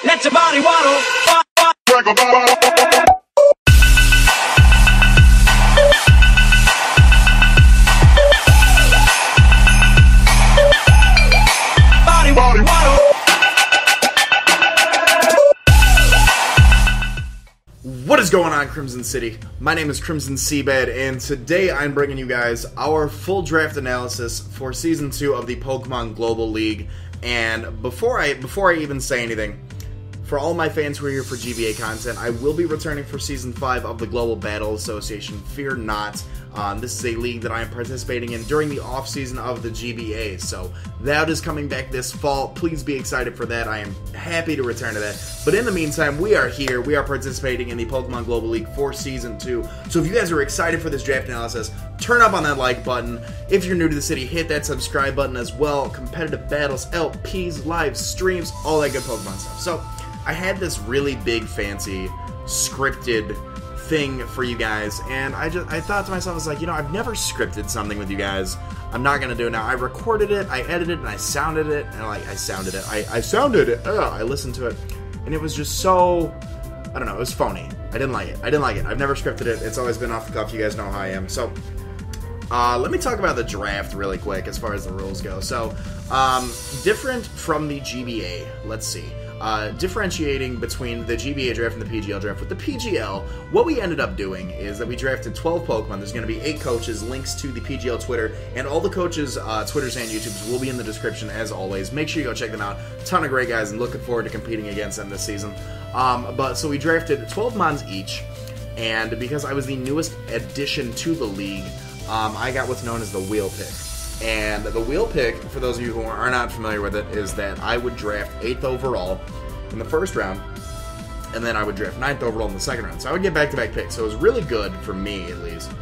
Let your body waddle. Body waddle. What is going on, Crimson City? My name is Crimson CBAD, and today I'm bringing you guys our full draft analysis for Season 2 of the Pokemon Global League. And before I even say anything, for all my fans who are here for GBA content, I will be returning for Season 5 of the Global Battle Association. Fear not. This is a league that I am participating in during the off-season of the GBA, so that is coming back this fall. Please be excited for that. I am happy to return to that. But in the meantime, we are here. We are participating in the Pokemon Global League for Season 2. So if you guys are excited for this draft analysis, turn up on that like button. If you're new to the city, hit that subscribe button as well. Competitive battles, LPs, live streams, all that good Pokemon stuff. So I had this really big, fancy, scripted thing for you guys, and I thought to myself, I was like, you know, I've never scripted something with you guys. I'm not gonna do it now. I recorded it, I edited it, and I sounded it, and I listened to it, and it was just so, I don't know, it was phony. I didn't like it. I've never scripted it. It's always been off the cuff. You guys know how I am. So let me talk about the draft really quick as far as the rules go. So different from the GBA, let's see. Differentiating between the GBA draft and the PGL draft. With the PGL, what we ended up doing is that we drafted 12 Pokemon. There's going to be 8 coaches, links to the PGL Twitter, and all the coaches' Twitters and YouTubes will be in the description as always. Make sure you go check them out. Ton of great guys, and looking forward to competing against them this season. So we drafted 12 Mons each, and because I was the newest addition to the league, I got what's known as the wheel pick. And the wheel pick, for those of you who are not familiar with it, is that I would draft 8th overall in the first round, and then I would draft 9th overall in the second round. So I would get back-to-back picks. So it was really good, for me at least,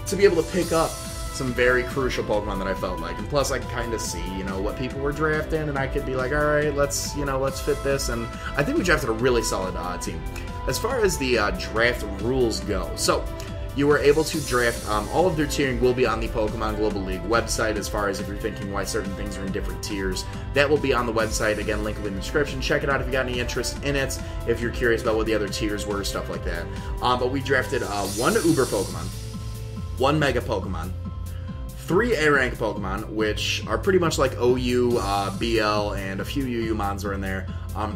to be able to pick up some very crucial Pokemon that I felt like. And plus, I could kind of see, you know, what people were drafting, and I could be like, all right, let's fit this. And I think we drafted a really solid team. As far as the draft rules go, so you were able to draft, all of their tiering will be on the Pokemon Global League website, as far as if you're thinking why certain things are in different tiers. That will be on the website. Again, link in the description. Check it out if you got any interest in it, if you're curious about what the other tiers were, stuff like that. But we drafted 1 Uber Pokemon, 1 Mega Pokemon, 3 A-Rank Pokemon, which are pretty much like OU, BL, and a few UU Mons are in there.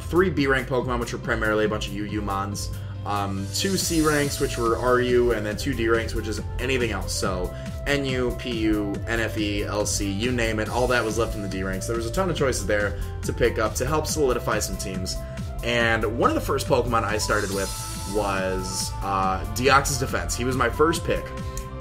3 B-Rank Pokemon, which are primarily a bunch of UU Mons. 2 C ranks, which were RU, and then 2 D ranks, which is anything else. So NU, PU, NFE, LC, you name it, all that was left in the D ranks. There was a ton of choices there to pick up to help solidify some teams. And one of the first Pokemon I started with was Deoxys Defense. He was my first pick.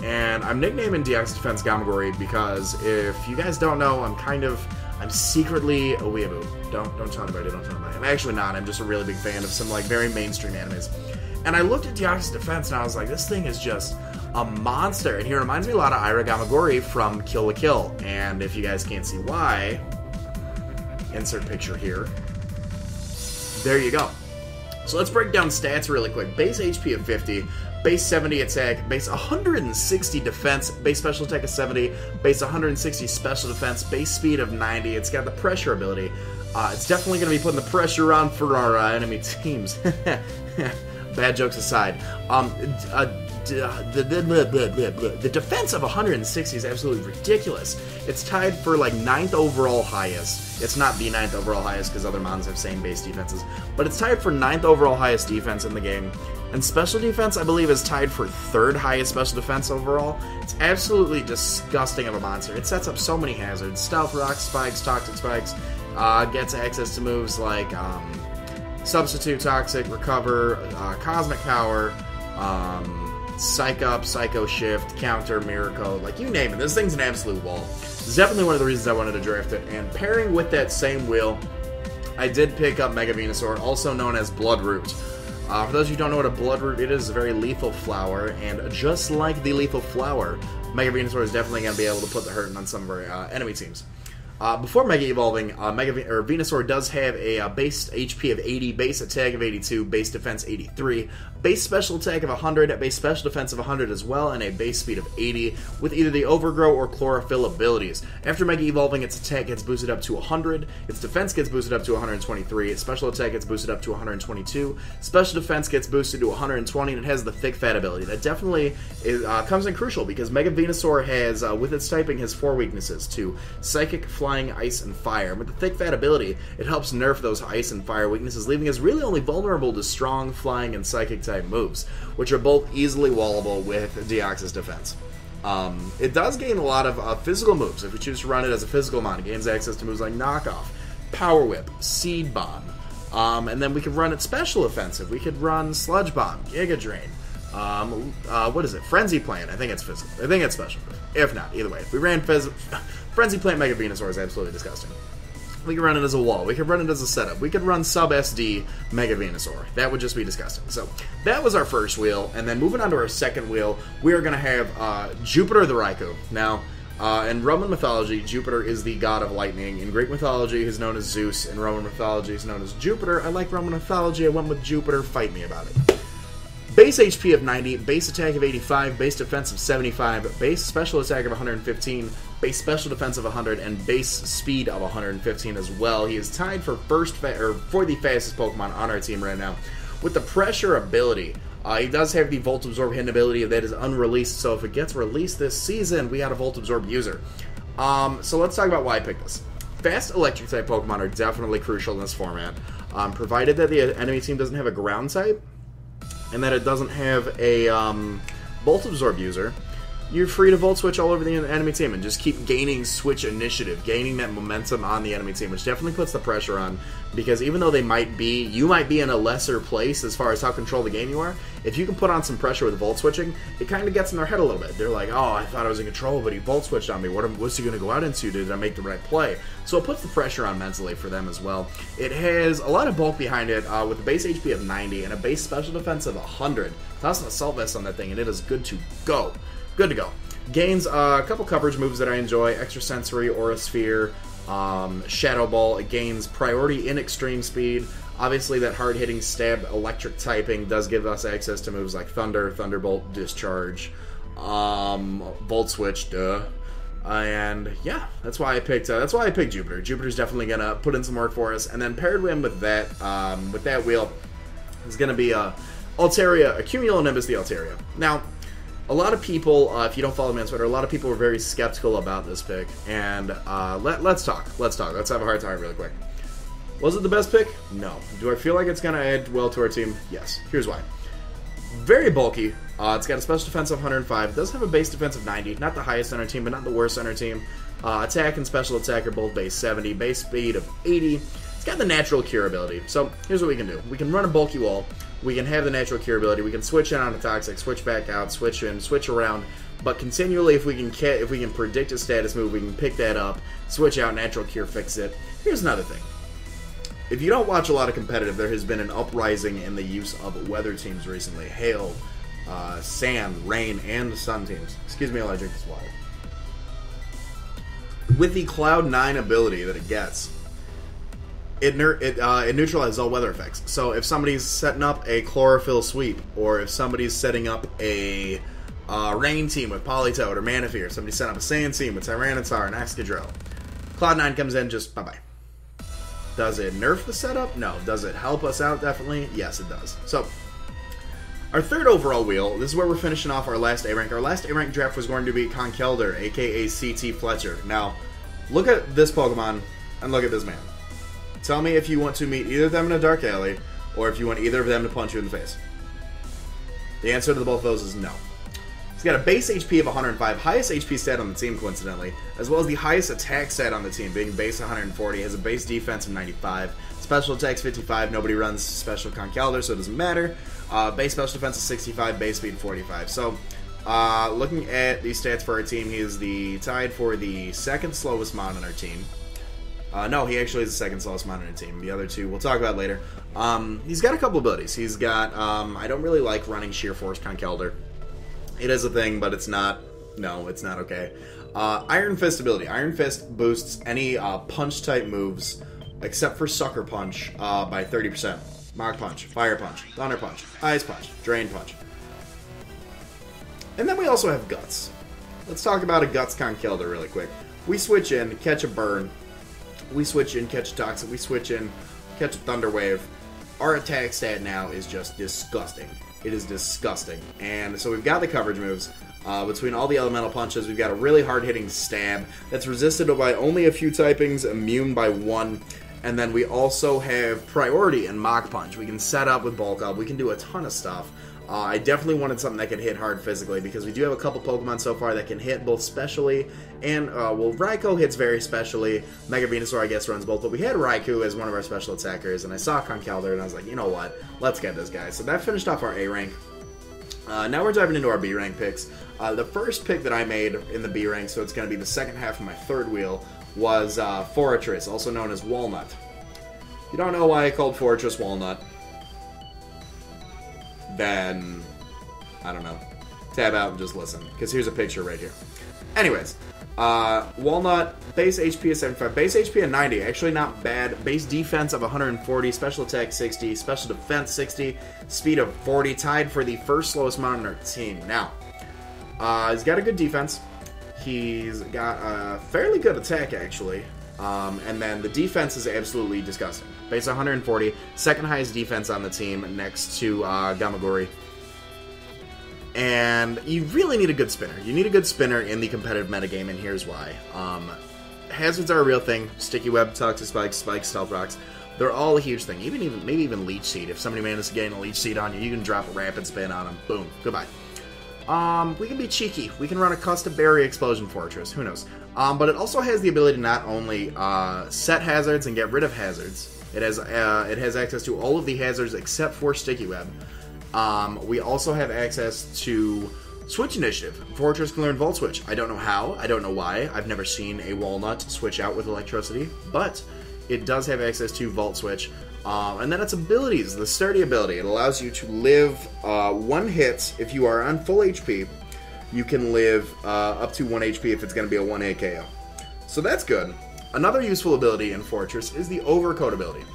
And I'm nicknaming Deoxys Defense Gamagori because if you guys don't know, I'm secretly a weeaboo. Don't tell anybody, I'm actually not. I'm just a really big fan of some, like, very mainstream animes. And I looked at Deoxys Defense and I was like, this thing is just a monster. And he reminds me a lot of Ira Gamagori from Kill la Kill. And if you guys can't see why, insert picture here. There you go. So let's break down stats really quick. Base HP of 50, base 70 attack, base 160 defense, base special attack of 70, base 160 special defense, base speed of 90. It's got the pressure ability. It's definitely going to be putting the pressure on for our enemy teams. Bad jokes aside. The defense of 160 is absolutely ridiculous. It's tied for, like, 9th overall highest. It's not the 9th overall highest because other Mons have same base defenses, but it's tied for 9th overall highest defense in the game. And special defense, I believe, is tied for 3rd highest special defense overall. It's absolutely disgusting of a monster. It sets up so many hazards. Stealth Rock, Spikes, Toxic Spikes, gets access to moves like Substitute, Toxic, Recover, Cosmic Power, Psych Up, Psycho Shift, Counter, Miracle, like, you name it. This thing's an absolute wall. It's definitely one of the reasons I wanted to draft it. And pairing with that same wheel, I did pick up Mega Venusaur, also known as Bloodroot. For those who don't know what a Bloodroot is, it's a very lethal flower, and just like the lethal flower, Mega Venusaur is definitely going to be able to put the hurting on some of our enemy teams. Before Mega Evolving, Venusaur does have a base HP of 80, base attack of 82, base defense 83, base special attack of 100, a base special defense of 100 as well, and a base speed of 80 with either the Overgrow or Chlorophyll abilities. After Mega Evolving, its attack gets boosted up to 100, its defense gets boosted up to 123, its special attack gets boosted up to 122, special defense gets boosted to 120, and it has the Thick Fat ability. That definitely comes in crucial because Mega Venusaur has, with its typing, has 4 weaknesses to Psychic, Flying, Ice, and Fire. With the Thick Fat ability, it helps nerf those Ice and Fire weaknesses, leaving us really only vulnerable to Strong, Flying, and Psychic type moves, which are both easily wallable with Deoxys defense. It does gain a lot of physical moves. If we choose to run it as a physical mon, it gains access to moves like Knockoff, Power Whip, Seed Bomb, and then we could run it special offensive. We could run Sludge Bomb, Giga Drain, what is it? Frenzy Plant. I think it's physical. I think it's special. If not, either way. If we ran Frenzy Plant Mega Venusaur is absolutely disgusting. We could run it as a wall. We could run it as a setup. We could run Sub-SD Mega Venusaur. That would just be disgusting. So, that was our first wheel. And then moving on to our second wheel, we are going to have Jupiter the Raikou. Now, in Roman mythology, Jupiter is the god of lightning. In Greek mythology, he's known as Zeus. In Roman mythology, he's known as Jupiter. I like Roman mythology. I went with Jupiter. Fight me about it. Base HP of 90, base attack of 85, base defense of 75, base special attack of 115, base special defense of 100, and base speed of 115 as well. He is tied for for the fastest Pokemon on our team right now. With the Pressure ability, he does have the Volt Absorb hidden ability that is unreleased, so if it gets released this season, we got a Volt Absorb user. So let's talk about why I picked this. Fast electric type Pokemon are definitely crucial in this format, provided that the enemy team doesn't have a ground type, and that it doesn't have a Volt Absorb user. You're free to Volt Switch all over the enemy team and just keep gaining Switch initiative, gaining that momentum on the enemy team, which definitely puts the pressure on, because even though you might be in a lesser place as far as how controlled the game you are, if you can put on some pressure with Volt Switching, it kind of gets in their head a little bit. They're like, oh, I thought I was in control, but he Volt Switched on me. What's he going to go out into? Did I make the right play? So it puts the pressure on mentally for them as well. It has a lot of bulk behind it, with a base HP of 90 and a base special defense of 100. Toss an Assault Vest on that thing, and it is good to go. Good to go. Gains a couple coverage moves that I enjoy: Extrasensory, Aura Sphere, Shadow Ball. It gains priority in extreme speed. Obviously, that hard-hitting stab electric typing does give us access to moves like Thunder, Thunderbolt, Discharge, Volt Switch, and yeah, that's why I picked Jupiter. Jupiter's definitely gonna put in some work for us, and then paired in with that wheel is gonna be Altaria, a Cumulonimbus the Altaria. Now, a lot of people, if you don't follow me on Twitter, a lot of people were very skeptical about this pick, and let's talk. Let's have a hard time really quick. Was it the best pick? No. Do I feel like it's going to add well to our team? Yes. Here's why. Very bulky. It's got a special defense of 105. It does have a base defense of 90. Not the highest on our team, but not the worst on our team. Attack and special attack are both base 70. Base speed of 80. It's got the natural cure ability. So here's what we can do. We can run a bulky wall. We can have the natural cure ability. We can switch in on a toxic, switch back out, switch in, switch around. But continually, if we can predict a status move, we can pick that up, switch out, natural cure, fix it. Here's another thing. If you don't watch a lot of competitive, there has been an uprising in the use of weather teams recently. Hail, sand, rain, and sun teams. Excuse me while I drink this water. With the Cloud 9 ability that it gets, it neutralizes all weather effects. So if somebody's setting up a Chlorophyll sweep, or if somebody's setting up a rain team with Politoed or Manaphy, or somebody's setting up a sand team with Tyranitar and Excadrill, Cloud 9 comes in, just bye-bye. Does it nerf the setup? No. Does it help us out? Definitely. Yes, it does. So, our third overall wheel, this is where we're finishing off our last A-Rank. Our last A-Rank draft was going to be Conkeldurr, a.k.a. CT Fletcher. Now, look at this Pokemon, and look at this man. Tell me if you want to meet either of them in a dark alley, or if you want either of them to punch you in the face. The answer to both of those is no. He's got a base HP of 105, highest HP stat on the team, coincidentally, as well as the highest attack stat on the team, being base 140. Has a base defense of 95, special attacks 55. Nobody runs special Conkeldurr, so it doesn't matter. Base special defense is 65, base speed 45. So, looking at these stats for our team, he is tied for the second slowest mon on our team. No, he actually is the second slowest mon on our team. The other two we'll talk about later. He's got a couple abilities. He's got, I don't really like running Sheer Force Conkeldurr. It is a thing, but it's not. No, it's not okay. Iron Fist ability. Iron Fist boosts any punch type moves, except for Sucker Punch, by 30%. Mach Punch, Fire Punch, Thunder Punch, Ice Punch, Drain Punch. And then we also have Guts. Let's talk about a Guts Conkeldurr really quick. We switch in, catch a Burn. We switch in, catch a Toxic. We switch in, catch a Thunder Wave. Our attack stat now is just disgusting. It is disgusting. And so we've got the coverage moves. Between all the elemental punches, we've got a really hard-hitting stab that's resisted by only a few typings, immune by one. And then we also have priority in Mach Punch. We can set up with bulk up. We can do a ton of stuff. I definitely wanted something that could hit hard physically because we do have a couple Pokemon so far that can hit both specially and, well, Raikou hits very specially. Mega Venusaur, I guess, runs both, but we had Raikou as one of our special attackers, and I saw Conkeldurr, and I was like, you know what, let's get this guy. So that finished off our A rank. Now we're diving into our B rank picks. The first pick that I made in the B rank, so it's going to be the second half of my third wheel, was Forretress, also known as Walnut. If you don't know why I called Forretress Walnut, then, I don't know, tab out and just listen, because here's a picture right here. Anyways, Walnut, base HP is 75, base HP of 90, actually not bad, base defense of 140, special attack 60, special defense 60, speed of 40, tied for the first slowest mount on our team. Now, he's got a good defense, he's got a fairly good attack actually, and then the defense is absolutely disgusting. Base 140, second highest defense on the team next to Gamagori. And you really need a good spinner. You need a good spinner in the competitive metagame, and here's why. Hazards are a real thing. Sticky Web, Toxic Spikes, Stealth Rocks. They're all a huge thing. Maybe even Leech Seed. If somebody manages to gain a Leech Seed on you, you can drop a Rapid Spin on them. Boom. Goodbye. We can be cheeky. We can run a custom Berry Explosion Fortress. Who knows? But it also has the ability to not only set hazards and get rid of hazards. It has access to all of the hazards except for Sticky Web. We also have access to Switch Initiative. Fortress can learn Volt Switch. I don't know how. I don't know why. I've never seen a Walnut switch out with Electricity. But it does have access to Volt Switch. And then its abilities. The Sturdy ability. It allows you to live one hit if you are on full HP. You can live up to 1 HP if it's going to be a 1-hit KO. So that's good. Another useful ability in Fortress is the Overcoat ability.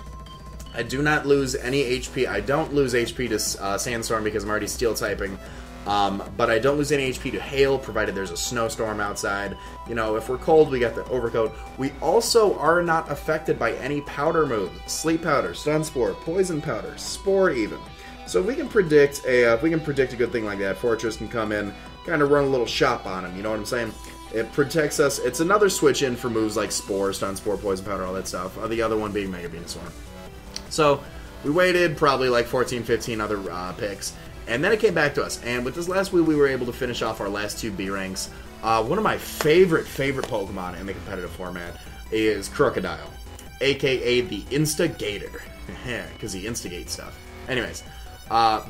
I do not lose any HP. I don't lose HP to Sandstorm because I'm already Steel typing. But I don't lose any HP to Hail, provided there's a snowstorm outside. You know, if we're cold, we got the Overcoat. We also are not affected by any powder moves. Sleep Powder, Stun Spore, Poison Powder, Spore even. So if we can predict a good thing like that, Fortress can come in, kind of run a little shop on him, you know what I'm saying? It protects us. It's another switch in for moves like Spore, Stun Spore, Poison Powder, all that stuff. The other one being Mega Venusaur. So we waited probably like 14, 15 other picks, and then it came back to us. And with this last wheel, we were able to finish off our last two B ranks. One of my favorite Pokemon in the competitive format is Crocodile, aka the Instigator, because he instigates stuff. Anyways,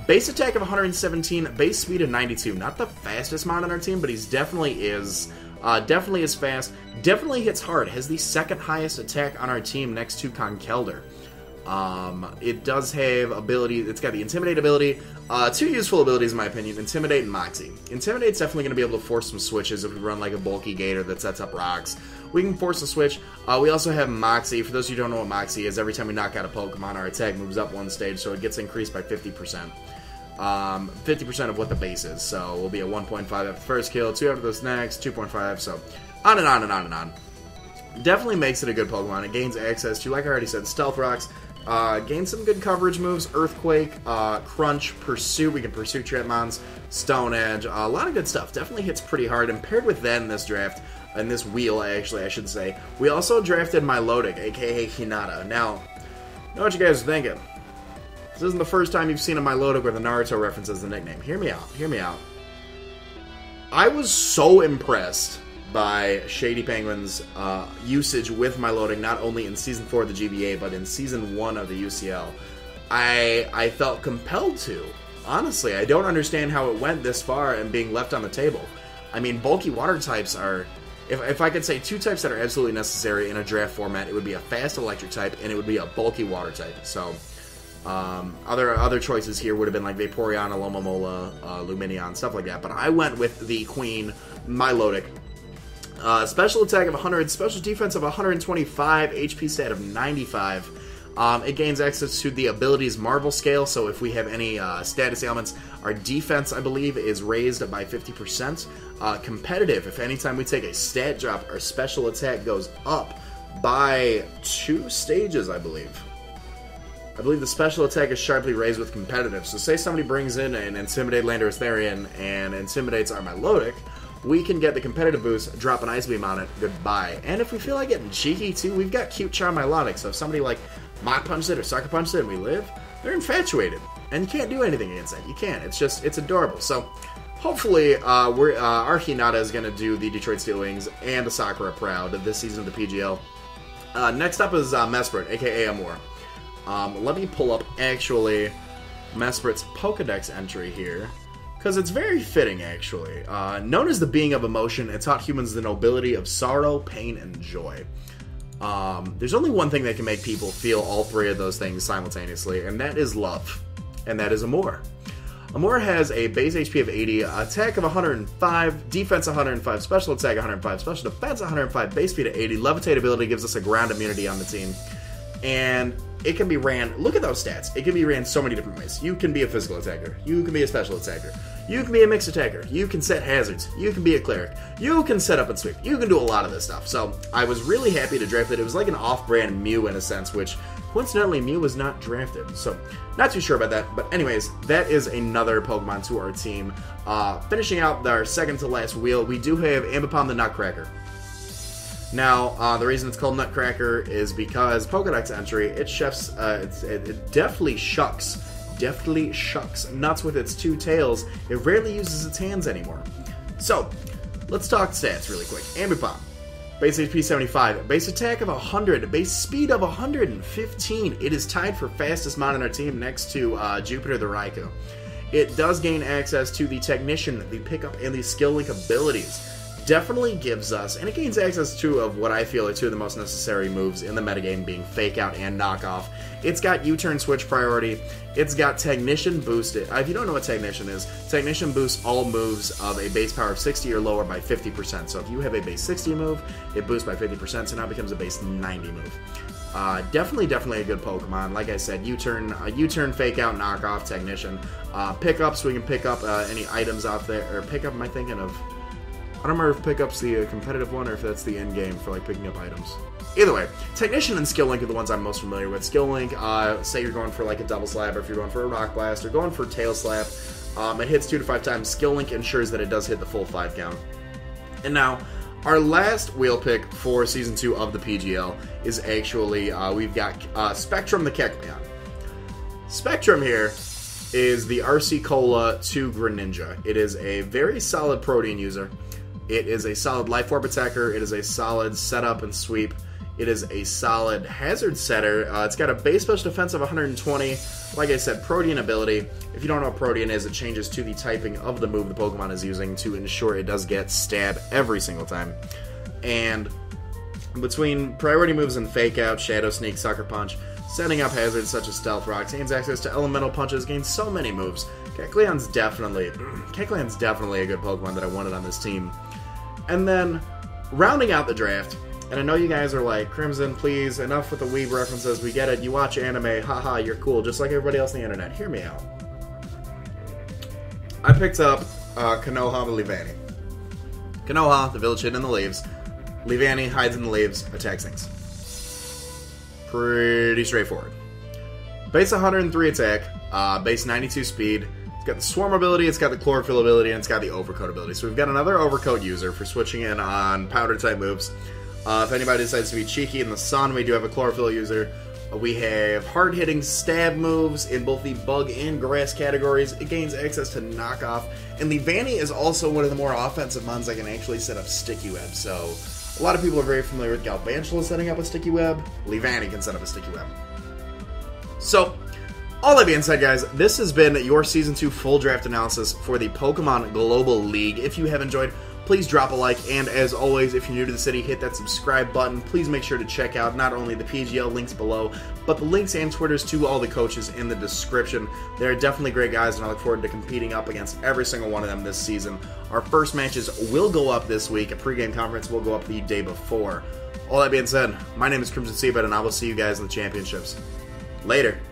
base attack of 117, base speed of 92. Not the fastest mount on our team, but he's definitely is fast. Definitely hits hard. Has the second highest attack on our team next to Conkeldurr. It does have ability. It's got the Intimidate ability. Two useful abilities in my opinion: Intimidate and Moxie. Intimidate's definitely going to be able to force some switches if we run like a bulky Gator that sets up rocks. We can force a switch. We also have Moxie. For those of you who don't know what Moxie is, every time we knock out a Pokemon, our attack moves up one stage, so it gets increased by 50%. 50% of what the base is. So we'll be at 1.5 after the first kill, 2 after this next, 2.5, so on and on and on and on. Definitely makes it a good Pokemon. It gains access to, like I already said, Stealth Rocks. Gains some good coverage moves, Earthquake, Crunch, Pursuit, we can Pursue Trapmons, Stone Edge, a lot of good stuff. Definitely hits pretty hard, and paired with that in this draft, in this wheel actually, I should say, we also drafted Milotic, aka Hinata. Now, you know what you guys are thinking. This isn't the first time you've seen a Milotic with a Naruto reference as the nickname. Hear me out, hear me out. I was so impressed by Shady Penguin's usage with Milotic, not only in Season 4 of the GBA, but in Season 1 of the UCL. I felt compelled to. Honestly, I don't understand how it went this far and being left on the table. I mean, bulky water types are... If I could say two types that are absolutely necessary in a draft format, it would be a fast electric type, and it would be a bulky water type. So, other choices here would have been like Vaporeon, Alomomola, Lumineon, stuff like that. But I went with the Queen, Milotic. Special attack of 100, special defense of 125, HP stat of 95. It gains access to the abilities Marvel scale, so if we have any status ailments, our defense, I believe, is raised by 50%. Competitive, if anytime we take a stat drop, our special attack goes up by 2 stages, I believe. I believe the special attack is sharply raised with competitive. So say somebody brings in an Intimidate Landorus Therian and intimidates our Milotic, we can get the competitive boost, drop an Ice Beam on it, goodbye. And if we feel like getting cheeky too, we've got Cute Charm Milotic, so if somebody like Mach Punched it or Sucker Punched it and we live, they're infatuated. And you can't do anything against that. You can't. It's adorable. So hopefully our Hinata is going to do the Detroit Steel Wings and a Sakura Proud this season of the PGL. Next up is Mesprit, aka Amor. Let me pull up, actually, Mesprit's Pokedex entry here, because it's very fitting, actually. Known as the being of emotion, it taught humans the nobility of sorrow, pain, and joy. There's only one thing that can make people feel all 3 of those things simultaneously, and that is love. And that is Amor. Amor has a base HP of 80, attack of 105, defense 105, special attack 105, special defense 105, base speed of 80, levitate ability gives us a ground immunity on the team. And it can be ran, look at those stats, it can be ran so many different ways. You can be a physical attacker, you can be a special attacker, you can be a mixed attacker, you can set hazards, you can be a cleric, you can set up and sweep, you can do a lot of this stuff. So I was really happy to draft it. It was like an off-brand Mew in a sense, which coincidentally Mew was not drafted, so not too sure about that. But anyways, that is another Pokemon to our team. Finishing out our second to last wheel, we do have Ambipom the Nutcracker. Now, the reason it's called Nutcracker is because Pokedex entry, it deftly shucks nuts with its 2 tails. It rarely uses its hands anymore. So, let's talk stats really quick. Ambipom, base HP 75, base attack of 100, base speed of 115. It is tied for fastest mon in our team next to Jupiter the Raikou. It does gain access to the Technician, the Pickup, and the Skill Link abilities. Definitely gives us, and it gains access to of what I feel are 2 of the most necessary moves in the metagame, being Fake Out and Knockoff. It's got U-turn switch priority. It's got Technician boosted. If you don't know what Technician is, Technician boosts all moves of a base power of 60 or lower by 50%. So if you have a base 60 move, it boosts by 50%, so now it becomes a base 90 move. Definitely a good Pokemon. Like I said, U-turn, Fake Out, Knockoff, Technician. Pickup, so we can pick up any items out there, or pickup, am I thinking of? I don't remember if Pickup's the competitive one or if that's the end game for like picking up items. Either way, Technician and Skill Link are the ones I'm most familiar with. Skill Link, say you're going for like a Double Slap, or if you're going for a Rock Blast, or going for Tail Slap, it hits 2 to 5 times. Skill Link ensures that it does hit the full 5 count. And now, our last wheel pick for Season 2 of the PGL is actually, we've got Spectrum the Kecleon. Spectrum here is the RC Cola to Greninja. It is a very solid Protein user. It is a solid Life Orb attacker. It is a solid setup and sweep. It is a solid hazard setter. It's got a base special defense of 120. Like I said, Protean ability. If you don't know what Protean is, it changes to the typing of the move the Pokemon is using to ensure it does get Stab every single time. And between priority moves and Fake Out, Shadow Sneak, Sucker Punch, setting up hazards such as Stealth Rock, gains access to Elemental Punches, gains so many moves. Kecleon's definitely a good Pokemon that I wanted on this team. And then, rounding out the draft, and I know you guys are like, Crimson, please, enough with the weeb references, we get it, you watch anime, haha, you're cool, just like everybody else on the internet. Hear me out. I picked up Konoha the Leavanny. Konoha, the village hidden in the leaves. Leavanny hides in the leaves, attacks things. Pretty straightforward. Base 103 attack, base 92 speed. It's got the Swarm ability, it's got the Chlorophyll ability, and it's got the Overcoat ability. So we've got another Overcoat user for switching in on Powder-type moves. If anybody decides to be cheeky in the sun, we do have a Chlorophyll user. We have hard-hitting stab moves in both the Bug and Grass categories. It gains access to Knockoff. And Leavanny is also one of the more offensive mons that can actually set up Sticky Web. So a lot of people are very familiar with Galvantula setting up a Sticky Web. Leavanny can set up a Sticky Web. So, all that being said, guys, this has been your Season 2 full draft analysis for the Pokemon Global League. If you have enjoyed, please drop a like, and as always, if you're new to the city, hit that subscribe button. Please make sure to check out not only the PGL links below, but the links and Twitters to all the coaches in the description. They're definitely great guys, and I look forward to competing up against every single one of them this season. Our first matches will go up this week. A pregame conference will go up the day before. All that being said, my name is Crimson CBAD, and I will see you guys in the championships. Later.